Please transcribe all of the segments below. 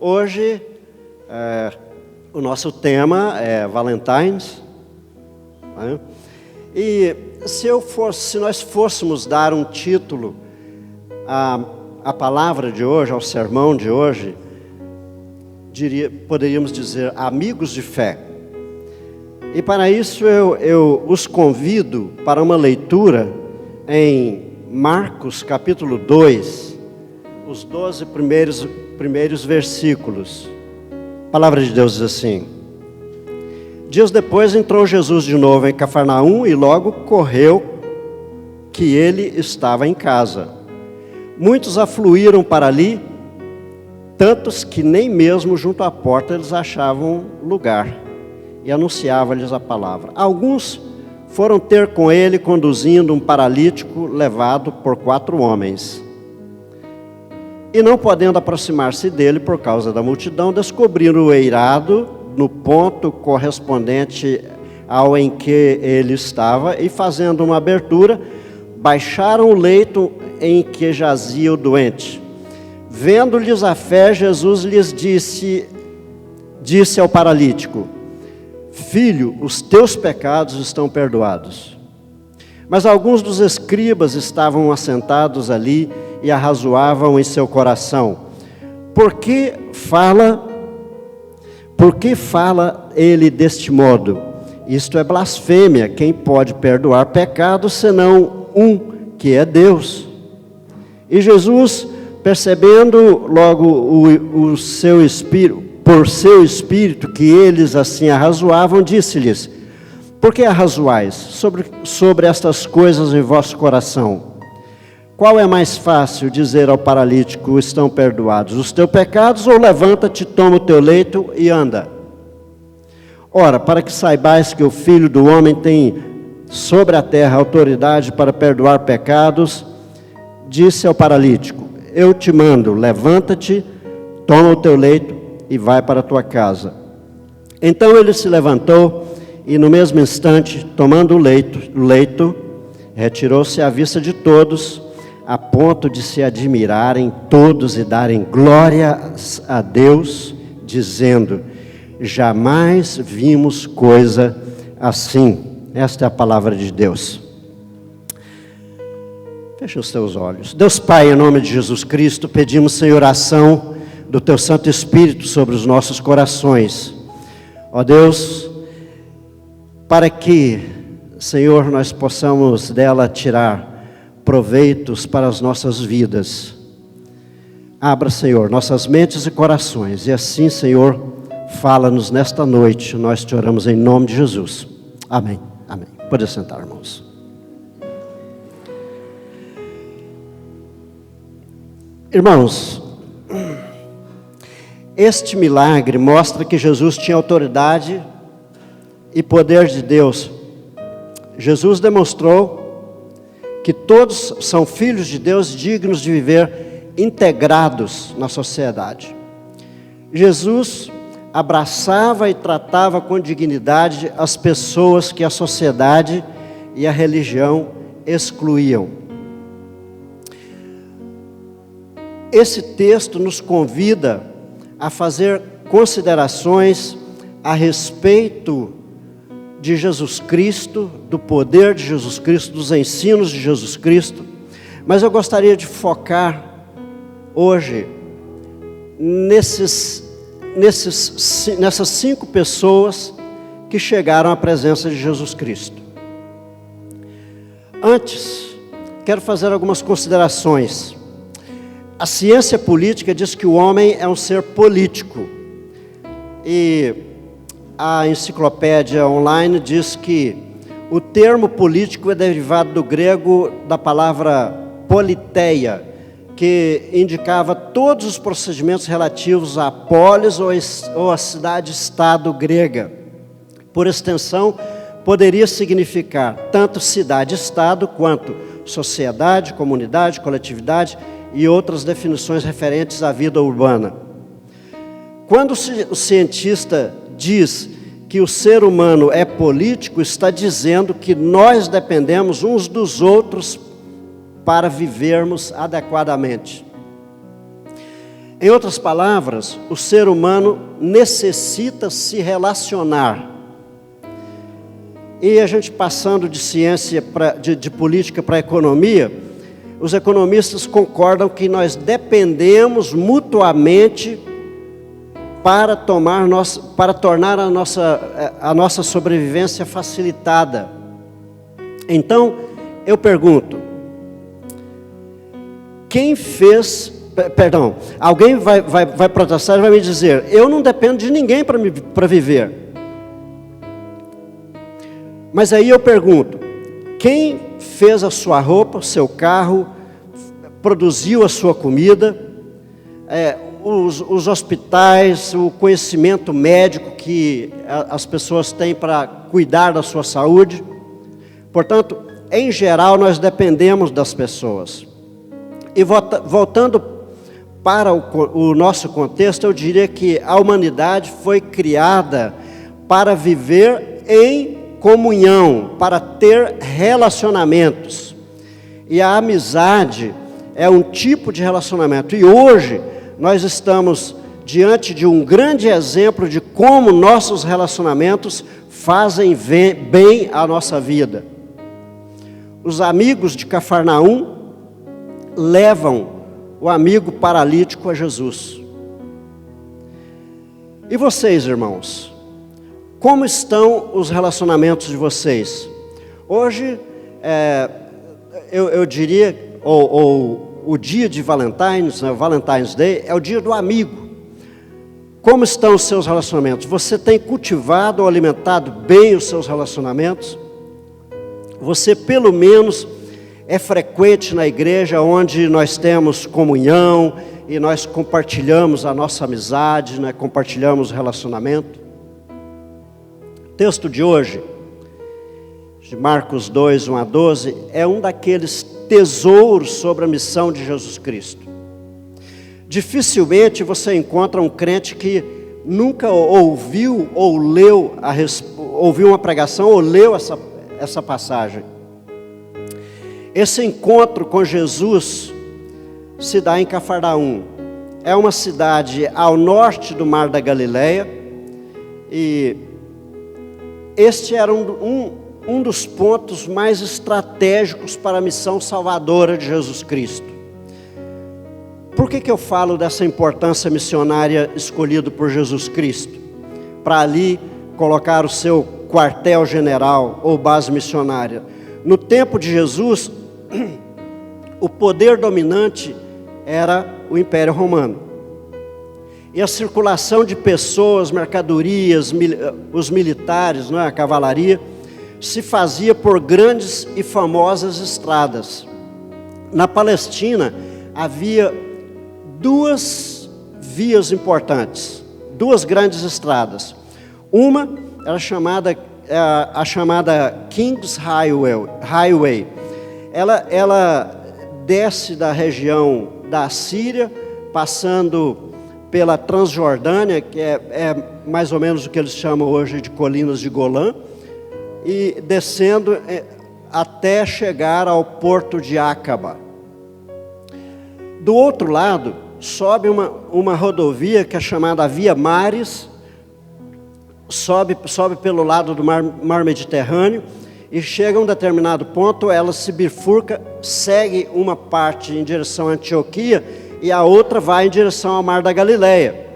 Hoje, o nosso tema é Valentine's, né? E se nós fôssemos dar um título à palavra de hoje, ao sermão de hoje, poderíamos dizer amigos de fé. E para isso eu os convido para uma leitura em Marcos capítulo 2, os 12 primeiros versículos. A palavra de Deus diz assim: Dias depois entrou Jesus de novo em Cafarnaum e logo correu que ele estava em casa. Muitos afluíram para ali, tantos que nem mesmo junto à porta eles achavam lugar, e anunciava-lhes a palavra. Alguns foram ter com ele conduzindo um paralítico levado por 4 homens. E não podendo aproximar-se dele por causa da multidão, descobriram o eirado no ponto correspondente ao em que ele estava, e fazendo uma abertura, baixaram o leito em que jazia o doente. Vendo-lhes a fé, Jesus lhes disse ao paralítico: Filho, os teus pecados estão perdoados. Mas alguns dos escribas estavam assentados ali e arrazoavam em seu coração: Por que fala ele deste modo? Isto é blasfêmia. Quem pode perdoar pecados senão um, que é Deus? E Jesus, percebendo logo o seu espírito, por seu espírito, que eles assim arrazoavam, disse-lhes: Por que arrazoais sobre estas coisas em vosso coração? Qual é mais fácil dizer ao paralítico: estão perdoados os teus pecados, ou levanta-te, toma o teu leito e anda? Ora, para que saibais que o Filho do Homem tem sobre a terra autoridade para perdoar pecados, disse ao paralítico: Eu te mando, levanta-te, toma o teu leito e vai para a tua casa. Então ele se levantou e no mesmo instante, tomando o leito, retirou-se à vista de todos, a ponto de se admirarem todos e darem glória a Deus, dizendo: Jamais vimos coisa assim. Esta é a palavra de Deus. Feche os teus olhos. Deus Pai, em nome de Jesus Cristo, pedimos, Senhor, a ação do Teu Santo Espírito sobre os nossos corações. Ó Deus, para que, Senhor, nós possamos dela tirar proveitos para as nossas vidas. Abra, Senhor, nossas mentes e corações, e assim, Senhor, fala-nos nesta noite. Nós te oramos em nome de Jesus. Amém. Amém. Pode sentar, irmãos. Irmãos, este milagre mostra que Jesus tinha autoridade e poder de Deus. Jesus demonstrou que todos são filhos de Deus, dignos de viver integrados na sociedade. Jesus abraçava e tratava com dignidade as pessoas que a sociedade e a religião excluíam. Esse texto nos convida a fazer considerações a respeito de Jesus Cristo, do poder de Jesus Cristo, dos ensinos de Jesus Cristo, mas eu gostaria de focar hoje nessas 5 pessoas que chegaram à presença de Jesus Cristo. Antes, quero fazer algumas considerações. A ciência política diz que o homem é um ser político, e a enciclopédia online diz que o termo político é derivado do grego da palavra politeia, que indicava todos os procedimentos relativos à polis ou à cidade-estado grega. Por extensão, poderia significar tanto cidade-estado quanto sociedade, comunidade, coletividade e outras definições referentes à vida urbana. Quando o cientista diz que o ser humano é político, está dizendo que nós dependemos uns dos outros para vivermos adequadamente. Em outras palavras, o ser humano necessita se relacionar. E a gente passando de ciência, de política para economia, os economistas concordam que nós dependemos mutuamente para tornar a nossa sobrevivência facilitada. Então, eu pergunto, alguém vai protestar e vai me dizer, eu não dependo de ninguém para viver. Mas aí eu pergunto, quem fez a sua roupa, o seu carro, produziu a sua comida, os hospitais, o conhecimento médico que as pessoas têm para cuidar da sua saúde? Portanto, em geral, nós dependemos das pessoas. E voltando para o nosso contexto, eu diria que a humanidade foi criada para viver em comunhão, para ter relacionamentos. E a amizade é um tipo de relacionamento. E hoje nós estamos diante de um grande exemplo de como nossos relacionamentos fazem bem à nossa vida. Os amigos de Cafarnaum levam o amigo paralítico a Jesus. E vocês, irmãos? Como estão os relacionamentos de vocês? Hoje, eu diria, o dia de Valentine's, né, o Valentine's Day, é o dia do amigo. Como estão os seus relacionamentos? Você tem cultivado ou alimentado bem os seus relacionamentos? Você, pelo menos, é frequente na igreja onde nós temos comunhão e nós compartilhamos a nossa amizade, né, compartilhamos o relacionamento? O texto de hoje, de Marcos 2, 1 a 12, é um daqueles tesouros sobre a missão de Jesus Cristo. Dificilmente você encontra um crente que nunca ouviu ou leu, ouviu uma pregação ou leu essa passagem. Esse encontro com Jesus se dá em Cafarnaum. É uma cidade ao norte do Mar da Galileia e este era um dos pontos mais estratégicos para a missão salvadora de Jesus Cristo. Por que eu falo dessa importância missionária escolhida por Jesus Cristo? Para ali colocar o seu quartel-general ou base missionária. No tempo de Jesus, o poder dominante era o Império Romano. E a circulação de pessoas, mercadorias, os militares, a cavalaria, se fazia por grandes e famosas estradas. Na Palestina havia duas vias importantes, duas grandes estradas. Uma era a chamada King's Highway. Ela desce da região da Síria, passando pela Transjordânia, que é mais ou menos o que eles chamam hoje de Colinas de Golã, e descendo até chegar ao porto de Acaba. Do outro lado, sobe uma rodovia que é chamada Via Maris, sobe pelo lado do mar Mediterrâneo, e chega a um determinado ponto, ela se bifurca, segue uma parte em direção a Antioquia, e a outra vai em direção ao Mar da Galileia.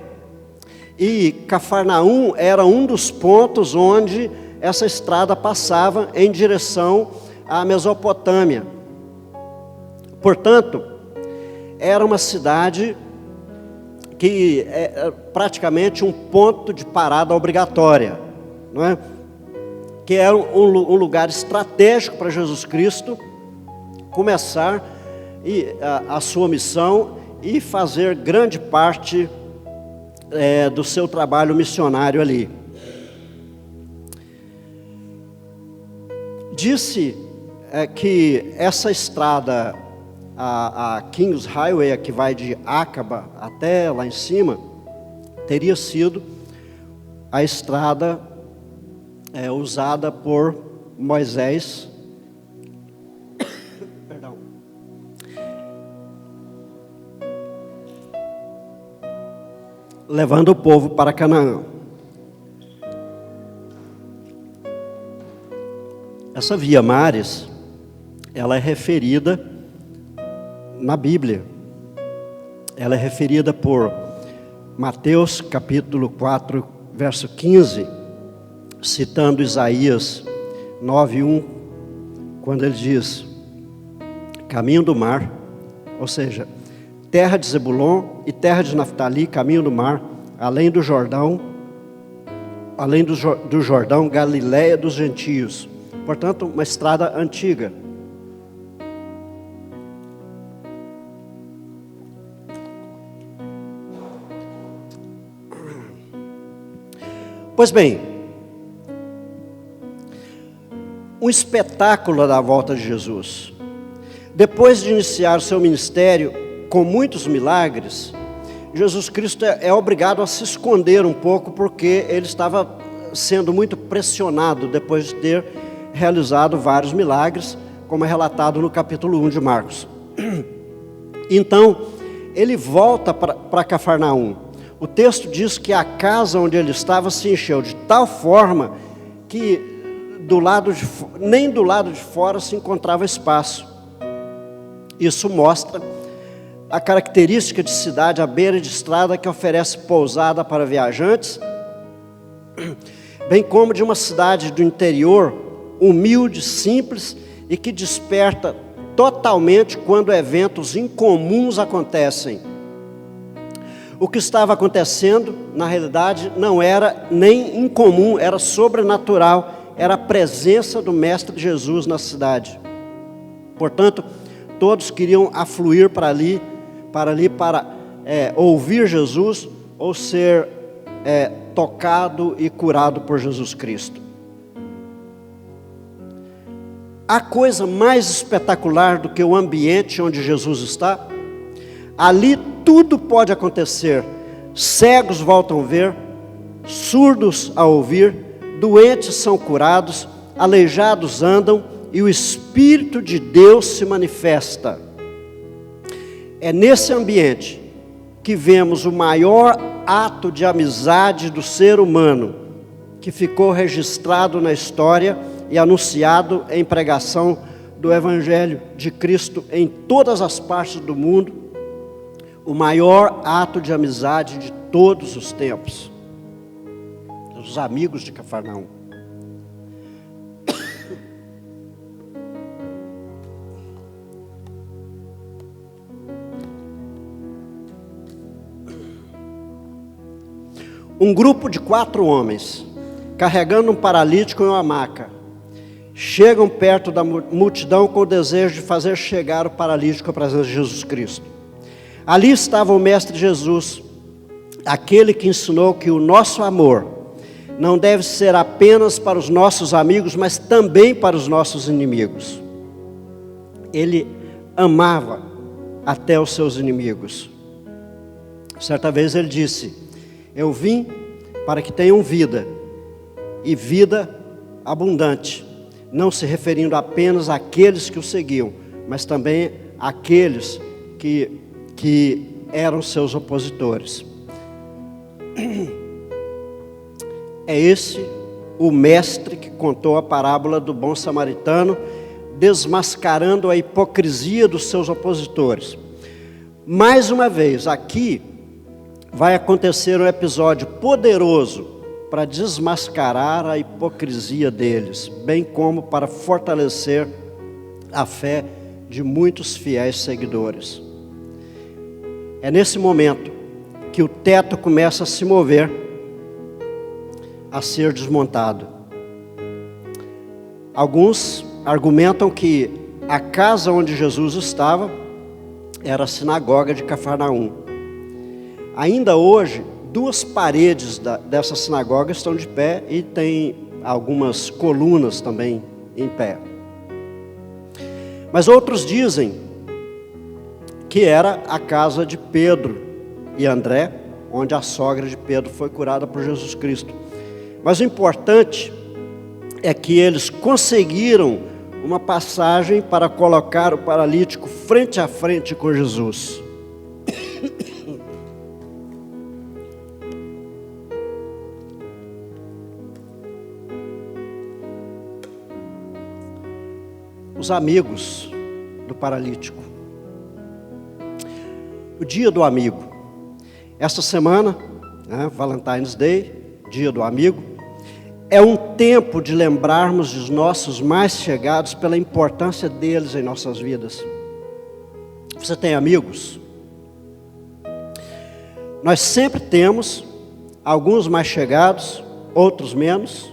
E Cafarnaum era um dos pontos onde essa estrada passava em direção à Mesopotâmia. Portanto, era uma cidade que é praticamente um ponto de parada obrigatória, não é? Que era um lugar estratégico para Jesus Cristo começar a sua missão e fazer grande parte do seu trabalho missionário ali. Disse que essa estrada, a King's Highway, que vai de Acaba até lá em cima, teria sido a estrada usada por Moisés. Perdão. levando o povo para Canaã. Essa via maris, ela é referida na Bíblia. Ela é referida por Mateus capítulo 4, verso 15, citando Isaías 9:1, quando ele diz: caminho do mar, ou seja, terra de Zebulon e terra de Naftali, caminho do mar, além do Jordão, Galiléia dos gentios. Portanto, uma estrada antiga. Pois bem, um espetáculo da volta de Jesus. Depois de iniciar seu ministério com muitos milagres, Jesus Cristo é obrigado a se esconder um pouco, porque ele estava sendo muito pressionado depois de ter realizado vários milagres, como é relatado no capítulo 1 de Marcos. Então, ele volta para Cafarnaum. O texto diz que a casa onde ele estava se encheu de tal forma que nem do lado de fora se encontrava espaço. Isso mostra a característica de cidade à beira de estrada que oferece pousada para viajantes, bem como de uma cidade do interior, humilde, simples e que desperta totalmente quando eventos incomuns acontecem. O que estava acontecendo, na realidade, não era nem incomum, era sobrenatural, era a presença do Mestre Jesus na cidade. Portanto, todos queriam afluir para ouvir Jesus ou ser tocado e curado por Jesus Cristo. Há coisa mais espetacular do que o ambiente onde Jesus está? Ali tudo pode acontecer. Cegos voltam a ver, surdos a ouvir, doentes são curados, aleijados andam e o Espírito de Deus se manifesta. É nesse ambiente que vemos o maior ato de amizade do ser humano, que ficou registrado na história e anunciado em pregação do Evangelho de Cristo em todas as partes do mundo, o maior ato de amizade de todos os tempos. Os amigos de Cafarnaum. Um grupo de 4 homens, carregando um paralítico em uma maca, chegam perto da multidão com o desejo de fazer chegar o paralítico à presença de Jesus Cristo. Ali estava o Mestre Jesus, aquele que ensinou que o nosso amor não deve ser apenas para os nossos amigos, mas também para os nossos inimigos. Ele amava até os seus inimigos. Certa vez ele disse: eu vim para que tenham vida, e vida abundante, não se referindo apenas àqueles que o seguiam, mas também àqueles que eram seus opositores. É esse o mestre que contou a parábola do bom samaritano, desmascarando a hipocrisia dos seus opositores. Mais uma vez, aqui vai acontecer um episódio poderoso para desmascarar a hipocrisia deles, bem como para fortalecer a fé de muitos fiéis seguidores. É nesse momento que o teto começa a se mover, a ser desmontado. Alguns argumentam que a casa onde Jesus estava era a sinagoga de Cafarnaum. Ainda hoje, 2 paredes dessa sinagoga estão de pé e tem algumas colunas também em pé. Mas outros dizem que era a casa de Pedro e André, onde a sogra de Pedro foi curada por Jesus Cristo. Mas o importante é que eles conseguiram uma passagem para colocar o paralítico frente a frente com Jesus. os amigos do paralítico. O dia do amigo. Esta semana, Valentine's Day, dia do amigo, é um tempo de lembrarmos dos nossos mais chegados pela importância deles em nossas vidas. Você tem amigos? Nós sempre temos alguns mais chegados, outros menos.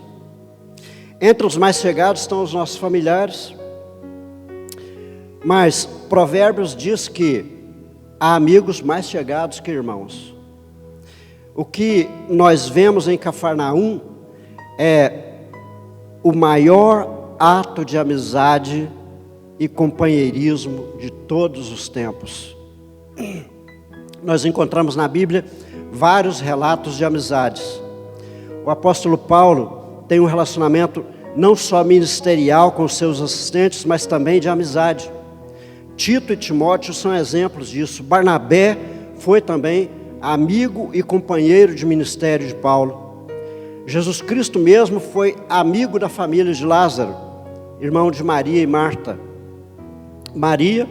Entre os mais chegados estão os nossos familiares. Mas Provérbios diz que há amigos mais chegados que irmãos. O que nós vemos em Cafarnaum é o maior ato de amizade e companheirismo de todos os tempos. Nós encontramos na Bíblia vários relatos de amizades. O apóstolo Paulo tem um relacionamento não só ministerial com os seus assistentes, mas também de amizade. Tito e Timóteo são exemplos disso. Barnabé foi também amigo e companheiro de ministério de Paulo. Jesus Cristo mesmo foi amigo da família de Lázaro, irmão de Maria e Marta. Maria,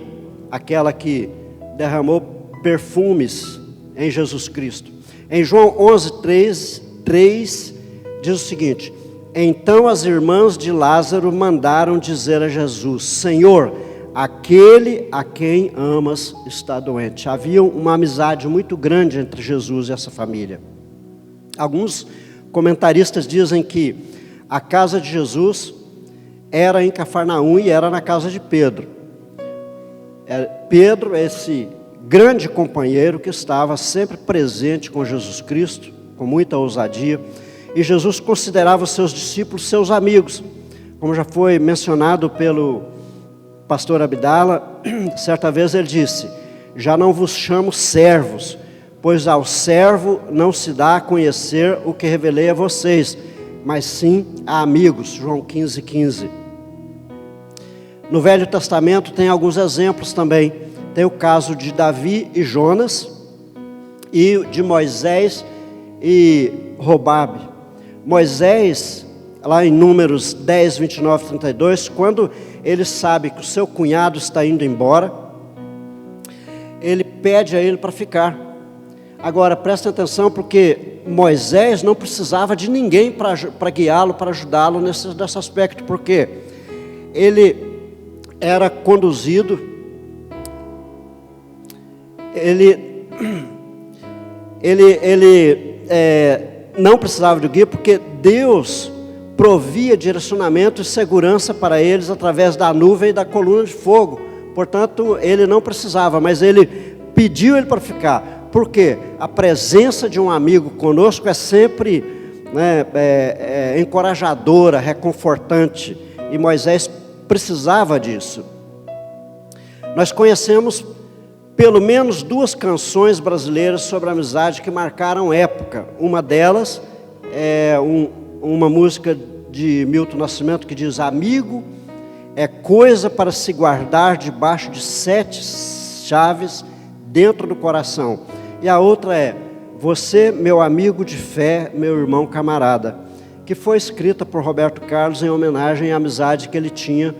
aquela que derramou perfumes em Jesus Cristo. Em João 11:3 diz o seguinte: então as irmãs de Lázaro mandaram dizer a Jesus: Senhor, aquele a quem amas está doente. Havia uma amizade muito grande entre Jesus e essa família. Alguns comentaristas dizem que a casa de Jesus era em Cafarnaum e era na casa de Pedro. Pedro, esse grande companheiro que estava sempre presente com Jesus Cristo, com muita ousadia, e Jesus considerava os seus discípulos seus amigos. Como já foi mencionado pelo pastor Abdala, certa vez ele disse: já não vos chamo servos, pois ao servo não se dá a conhecer o que revelei a vocês, mas sim a amigos. João 15:15. No Velho Testamento tem alguns exemplos também. Tem o caso de Davi e Jonas, e de Moisés e Robabe. Moisés, lá em Números 10, 29 e 32, quando ele sabe que o seu cunhado está indo embora, ele pede a ele para ficar. Agora, prestem atenção, porque Moisés não precisava de ninguém para guiá-lo, para ajudá-lo nesse aspecto, porque ele era conduzido, ele não precisava de guia, porque Deus provia direcionamento e segurança para eles através da nuvem e da coluna de fogo. Portanto, ele não precisava, mas ele pediu ele para ficar. Por quê? A presença de um amigo conosco é sempre encorajadora, reconfortante, e Moisés precisava disso. Nós conhecemos pelo menos 2 canções brasileiras sobre amizade que marcaram época. Uma delas é uma música de Milton Nascimento que diz: amigo é coisa para se guardar debaixo de 7 chaves dentro do coração. E a outra é: você, meu amigo de fé, meu irmão camarada, que foi escrita por Roberto Carlos em homenagem à amizade que ele tinha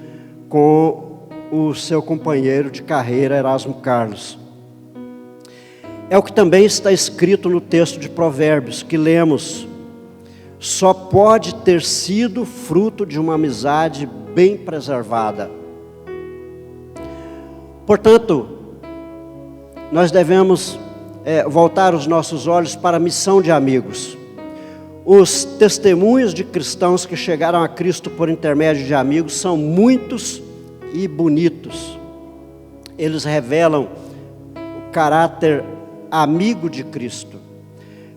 com o seu companheiro de carreira, Erasmo Carlos. É o que também está escrito no texto de Provérbios que lemos: só pode ter sido fruto de uma amizade bem preservada. Portanto, nós devemos voltar os nossos olhos para a missão de amigos. Os testemunhos de cristãos que chegaram a Cristo por intermédio de amigos são muitos e bonitos. Eles revelam o caráter amigo de Cristo.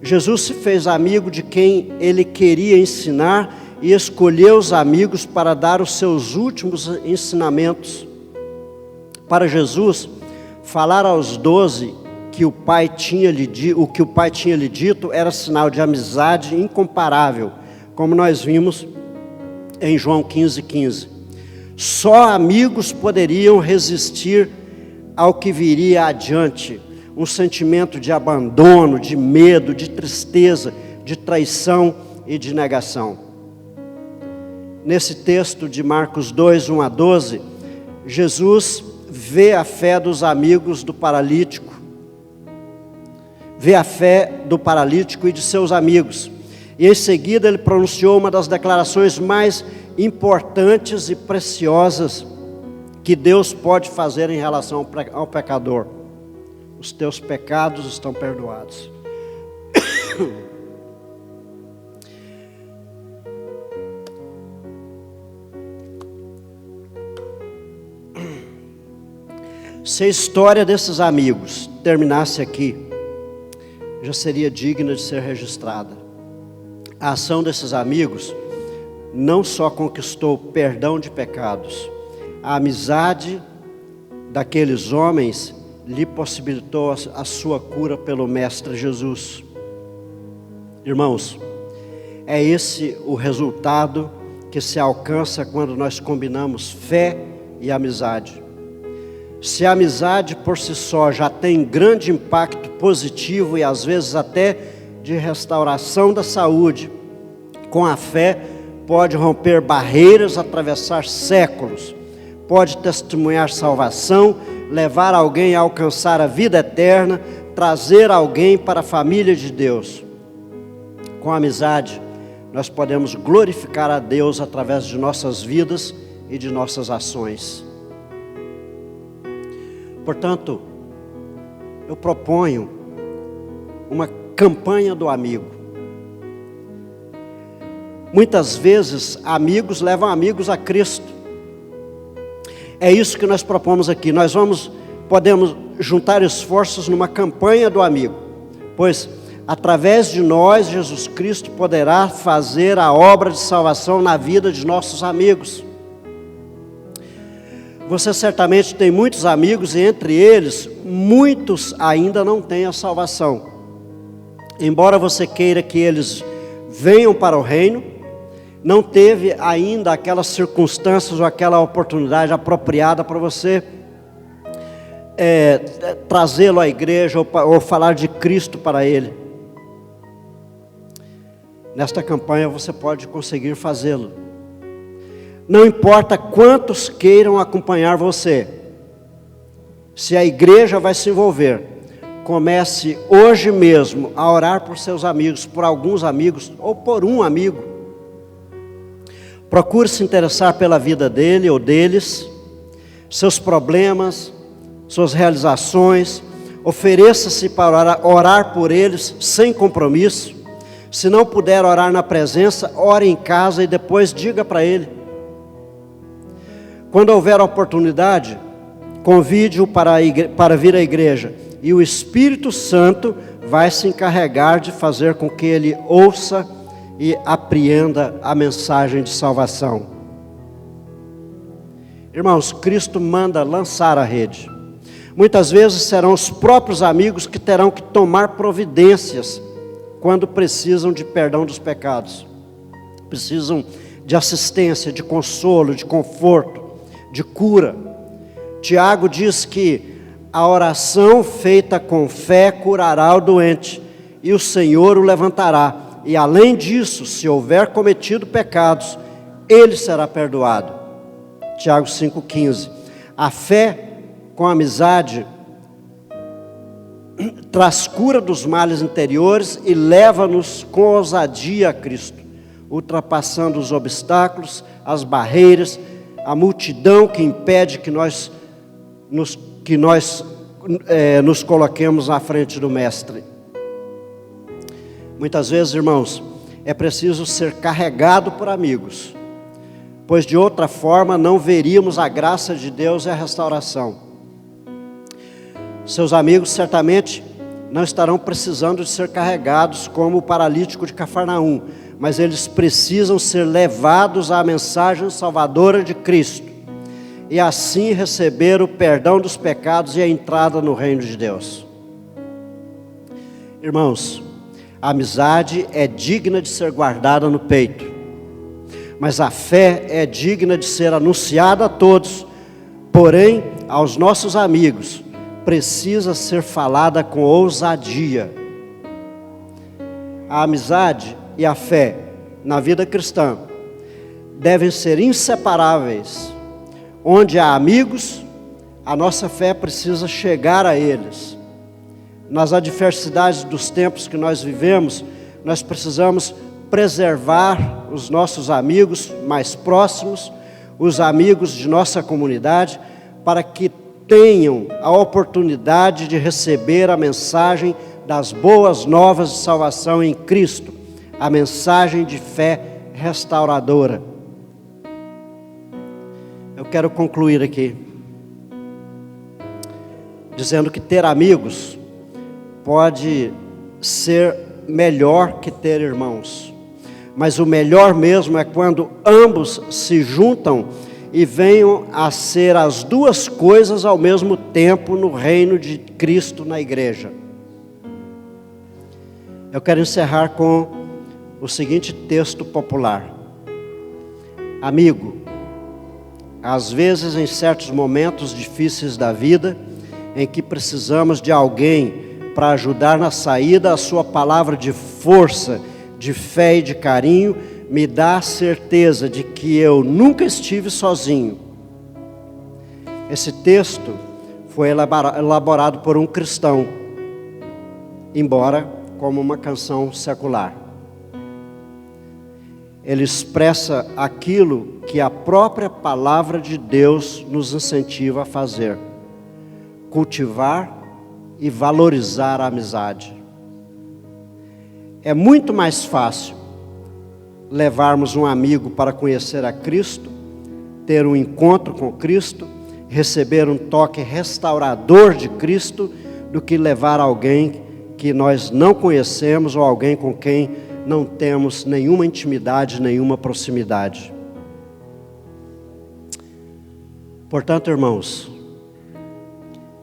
Jesus se fez amigo de quem ele queria ensinar e escolheu os amigos para dar os seus últimos ensinamentos. Para Jesus, falar aos 12 que o Pai tinha lhe dito era sinal de amizade incomparável, como nós vimos em João 15:15. Só amigos poderiam resistir ao que viria adiante, um sentimento de abandono, de medo, de tristeza, de traição e de negação. Nesse texto de Marcos 2, 1 a 12, Jesus vê a fé dos amigos do paralítico, vê a fé do paralítico e de seus amigos. E em seguida ele pronunciou uma das declarações mais importantes e preciosas que Deus pode fazer em relação ao pecador: os teus pecados estão perdoados. Se a história desses amigos terminasse aqui, já seria digna de ser registrada. A ação desses amigos não só conquistou perdão de pecados, a amizade daqueles homens lhe possibilitou a sua cura pelo Mestre Jesus. Irmãos, é esse o resultado que se alcança quando nós combinamos fé e amizade. Se a amizade por si só já tem grande impacto positivo e às vezes até de restauração da saúde, com a fé pode romper barreiras, atravessar séculos, pode testemunhar salvação, levar alguém a alcançar a vida eterna, trazer alguém para a família de Deus. Com a amizade, nós podemos glorificar a Deus através de nossas vidas e de nossas ações. Portanto, eu proponho uma campanha do amigo. Muitas vezes, amigos levam amigos a Cristo. É isso que nós propomos aqui. Nós podemos juntar esforços numa campanha do amigo, pois através de nós, Jesus Cristo poderá fazer a obra de salvação na vida de nossos amigos. Você certamente tem muitos amigos e entre eles, muitos ainda não têm a salvação. Embora você queira que eles venham para o reino, não teve ainda aquelas circunstâncias ou aquela oportunidade apropriada para você trazê-lo à igreja ou falar de Cristo para ele. Nesta campanha você pode conseguir fazê-lo. Não importa quantos queiram acompanhar você, se a igreja vai se envolver, comece hoje mesmo a orar por seus amigos, por alguns amigos ou por um amigo. Procure se interessar pela vida dele ou deles, seus problemas, suas realizações. Ofereça-se para orar por eles sem compromisso. Se não puder orar na presença, ore em casa e depois diga para ele. Quando houver oportunidade, convide-o para vir à igreja, e o Espírito Santo vai se encarregar de fazer com que ele ouça e apreenda a mensagem de salvação. Irmãos, Cristo manda lançar a rede. Muitas vezes serão os próprios amigos que terão que tomar providências quando precisam de perdão dos pecados. Precisam de assistência, de consolo, de conforto, de cura. Tiago diz que a oração feita com fé curará o doente, e o Senhor o levantará. E além disso, se houver cometido pecados, ele será perdoado. Tiago 5,15. A fé com amizade traz cura dos males interiores e leva-nos com ousadia a Cristo, ultrapassando os obstáculos, as barreiras, a multidão que impede que nós nos coloquemos à frente do Mestre. Muitas vezes, irmãos, é preciso ser carregado por amigos, pois de outra forma não veríamos a graça de Deus e a restauração. Seus amigos certamente não estarão precisando de ser carregados como o paralítico de Cafarnaum, mas eles precisam ser levados à mensagem salvadora de Cristo, e assim receber o perdão dos pecados e a entrada no reino de Deus. Irmãos, a amizade é digna de ser guardada no peito, mas a fé é digna de ser anunciada a todos. Porém, aos nossos amigos, precisa ser falada com ousadia. A amizade e a fé na vida cristã devem ser inseparáveis. Onde há amigos, a nossa fé precisa chegar a eles. Nas adversidades dos tempos que nós vivemos, nós precisamos preservar os nossos amigos mais próximos, os amigos de nossa comunidade, para que tenham a oportunidade de receber a mensagem das boas novas de salvação em Cristo, a mensagem de fé restauradora. Eu quero concluir aqui, dizendo que ter amigos pode ser melhor que ter irmãos, mas o melhor mesmo é quando ambos se juntam e venham a ser as duas coisas ao mesmo tempo no reino de Cristo na igreja. Eu quero encerrar com o seguinte texto popular: amigo, às vezes em certos momentos difíceis da vida, em que precisamos de alguém para ajudar na saída, a sua palavra de força, de fé e de carinho me dá a certeza de que eu nunca estive sozinho. Esse texto foi elaborado por um cristão, embora como uma canção secular. Ele expressa aquilo que a própria palavra de Deus nos incentiva a fazer: cultivar e valorizar a amizade. É muito mais fácil levarmos um amigo para conhecer a Cristo, ter um encontro com Cristo, receber um toque restaurador de Cristo, do que levar alguém que nós não conhecemos ou alguém com quem não temos nenhuma intimidade, nenhuma proximidade. Portanto, irmãos,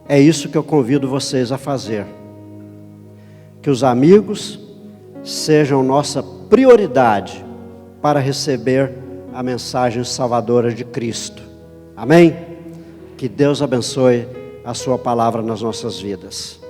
é isso que eu convido vocês a fazer. Que os amigos sejam nossa prioridade para receber a mensagem salvadora de Cristo. Amém? Que Deus abençoe a sua palavra nas nossas vidas.